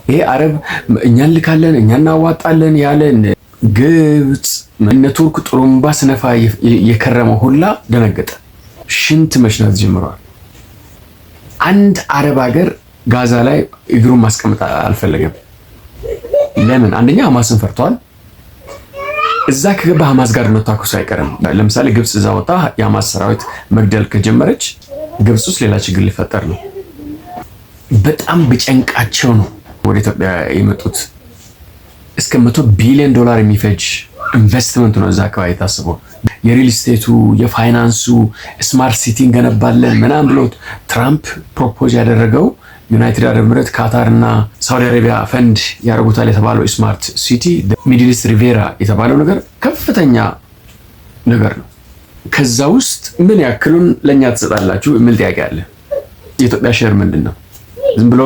ይሄ አረብ እኛን ልካለን እኛን እናዋጣለን ያለን ግብጽ እነ ቱርክ ጥሩምባ ስነፋ የከረመው ሁላ ደነገጠ። ሽንት መሽናት ጀምሯል። አንድ አረብ ሀገር ጋዛ ላይ እግሩን ማስቀመጥ አልፈለገም። ለምን? አንደኛ ሐማስን ፈርቷል። እዛ ከገባ ሐማስ ጋር መታኮስ አይቀርም። ለምሳሌ ግብጽ እዛ ወጣ የሐማስ ሰራዊት መግደል ከጀመረች ግብጽ ውስጥ ሌላ ችግር ሊፈጠር ነው። በጣም በጨንቃቸው ነው ወደ ኢትዮጵያ የመጡት። እስከ $100 ቢሊዮን የሚፈጅ ኢንቨስትመንት ነው እዛ አካባቢ ታስበው። የሪል ስቴቱ የፋይናንሱ ስማርት ሲቲ እንገነባለን ምናምን ብሎ ትራምፕ ፕሮፖዝ ያደረገው ዩናይትድ አረብ ኤምሬት፣ ካታር እና ሳውዲ አረቢያ ፈንድ ያደርጉታል የተባለው ስማርት ሲቲ ሚድል ኢስት ሪቬራ የተባለው ነገር ከፍተኛ ነገር ነው። ከዛ ውስጥ ምን ያክሉን ለኛ ትሰጣላችሁ የሚል ጥያቄ አለ። የኢትዮጵያ ሼር ምንድን ነው? ዝም ብሎ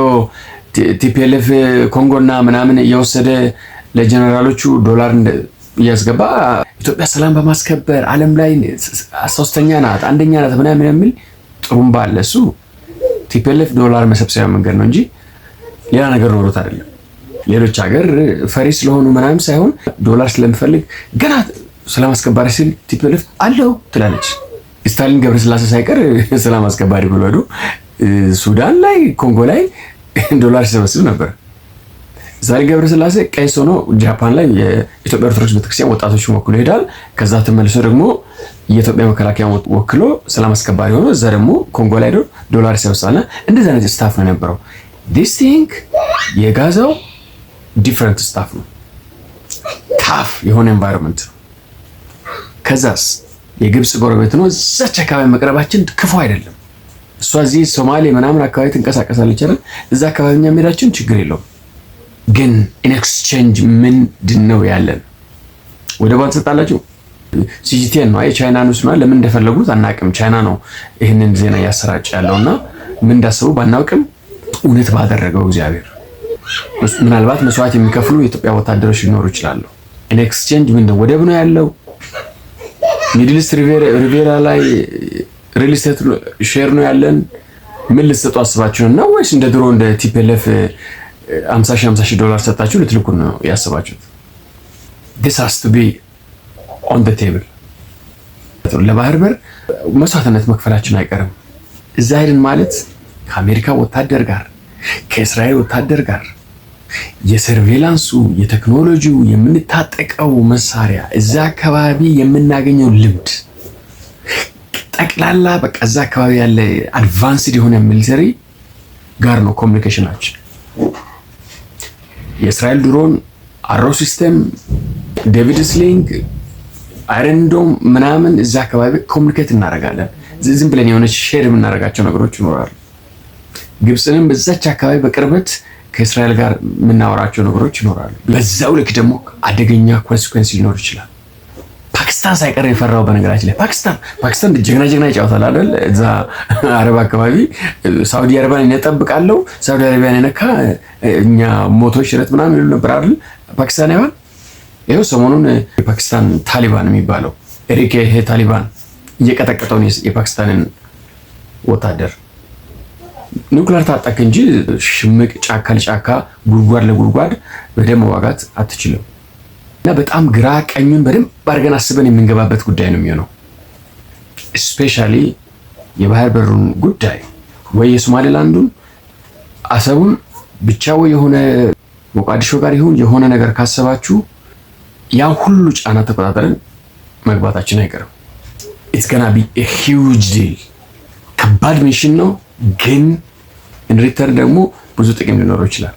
ቲፒኤልኤፍ ኮንጎና ምናምን እየወሰደ ለጀነራሎቹ ዶላር እያስገባ ኢትዮጵያ ሰላም በማስከበር ዓለም ላይ 3ኛ ናት 1ኛ ናት ምናምን የሚል ጥሩምባ አለ። እሱ ቲፒኤልኤፍ ዶላር መሰብሰቢያ መንገድ ነው እንጂ ሌላ ነገር ኖሮት አይደለም። ሌሎች ሀገር ፈሪ ስለሆኑ ምናምን ሳይሆን ዶላር ስለሚፈልግ ገና ሰላም አስከባሪ ሲል ቲፒኤልኤፍ አለው ትላለች። ስታሊን ገብረስላሴ ሳይቀር ሰላም አስከባሪ ብሎ ሄዶ ሱዳን ላይ ኮንጎ ላይ ዶላር ሲሰበስብ ነበር። ስታሊን ገብረስላሴ ቀይስ ሆኖ ጃፓን ላይ የኢትዮጵያ ኦርቶዶክስ ቤተክርስቲያን ወጣቶችን ወክሎ ይሄዳል። ከዛ ተመልሶ ደግሞ የኢትዮጵያ መከላከያ ወክሎ ሰላም አስከባሪ ሆኖ እዛ ደግሞ ኮንጎ ላይ ዶላር ይሰበስባልና እንደዛ አይነት ስታፍ ነው የነበረው። ዲስ ቲንግ የጋዛው ዲፍረንት ስታፍ ነው። ታፍ የሆነ ኤንቫይሮንመንት ነው። ከዛስ የግብጽ ጎረቤት ነው። እዛች አካባቢ መቅረባችን ክፉ አይደለም። እሷ እዚህ ሶማሌ ምናምን አካባቢ ትንቀሳቀሳለች አይደል? እዛ አካባቢ እኛ መሄዳችን ችግር የለውም። ግን ኢን ኤክስቼንጅ ምንድን ነው ያለን? ወደቧን ትሰጣላችሁ። ሲጂቲኤን ነው የቻይና ንስ ነው። ለምን እንደፈለጉት አናውቅም። ቻይና ነው ይህንን ዜና እያሰራጨ ያለውና ምን እንዳሰቡ ባናውቅም እውነት ባደረገው እግዚአብሔር ምናልባት መስዋዕት የሚከፍሉ የኢትዮጵያ ወታደሮች ሊኖሩ ይችላሉ። ኢን ኤክስቼንጅ ምንድነው? ወደብ ነው ያለው። ሚድል ኢስት ሪቬራ ላይ ሪል ስቴት ሼር ነው ያለን። ምን ልትሰጡ አስባችሁ ነው? ወይስ እንደ ድሮ እንደ ቲፒኤልኤፍ 50,000 ዶላር ሰጣችሁ ልትልኩ ነው ያስባችሁት? this has to be on the table። ለባህር በር መስዋዕትነት መክፈላችን አይቀርም። እዛ ሄድን ማለት ከአሜሪካ ወታደር ጋር ከእስራኤል ወታደር ጋር የሰርቬላንሱ የቴክኖሎጂው የምንታጠቀው መሳሪያ እዛ አካባቢ የምናገኘው ልምድ ጠቅላላ በቃ እዛ አካባቢ ያለ አድቫንስድ የሆነ ሚሊተሪ ጋር ነው ኮሚኒኬሽናችን። የእስራኤል ድሮን አሮ ሲስተም ዴቪድ ስሊንግ አይረን ዶም ምናምን እዛ አካባቢ ኮሚኒኬት እናደርጋለን። ዝም ብለን የሆነች ሼር የምናደርጋቸው ነገሮች ይኖራሉ። ግብፅንም በዛች አካባቢ በቅርበት ከእስራኤል ጋር የምናወራቸው ነገሮች ይኖራሉ። በዛው ልክ ደግሞ አደገኛ ኮንሲኩዌንስ ሊኖር ይችላል። ፓኪስታን ሳይቀር የፈራው በነገራችን ላይ ፓኪስታን ጀግና ይጫወታል አይደል? እዛ አረብ አካባቢ ሳውዲ አረቢያን ይነጠብቃለው። ሳውዲ አረቢያን የነካ እኛ ሞቶች ሽረት ምናምን ይሉ ነበር አይደል? ፓኪስታን ያው ይሄው ሰሞኑን የፓኪስታን ታሊባን የሚባለው ኤሪክ ታሊባን እየቀጠቀጠው የፓኪስታንን ወታደር ኒውክሌር ታጠቅ እንጂ ሽምቅ ጫካ ለጫካ ጉድጓድ ለጉድጓድ በደም መዋጋት አትችልም። እና በጣም ግራ ቀኙን በደንብ አድርገን አስበን የምንገባበት ጉዳይ ነው የሚሆነው። ስፔሻሊ የባህር በሩን ጉዳይ ወይ የሶማሌላንዱን አሰቡን ብቻ ወይ የሆነ ሞቃዲሾ ጋር ይሁን የሆነ ነገር ካሰባችሁ ያ ሁሉ ጫና ተቆጣጠረን መግባታችን አይቀርም። it's gonna be a huge deal። ከባድ ሚሽን ነው፣ ግን ኢን ሪተርን ደግሞ ብዙ ጥቅም ሊኖረው ይችላል።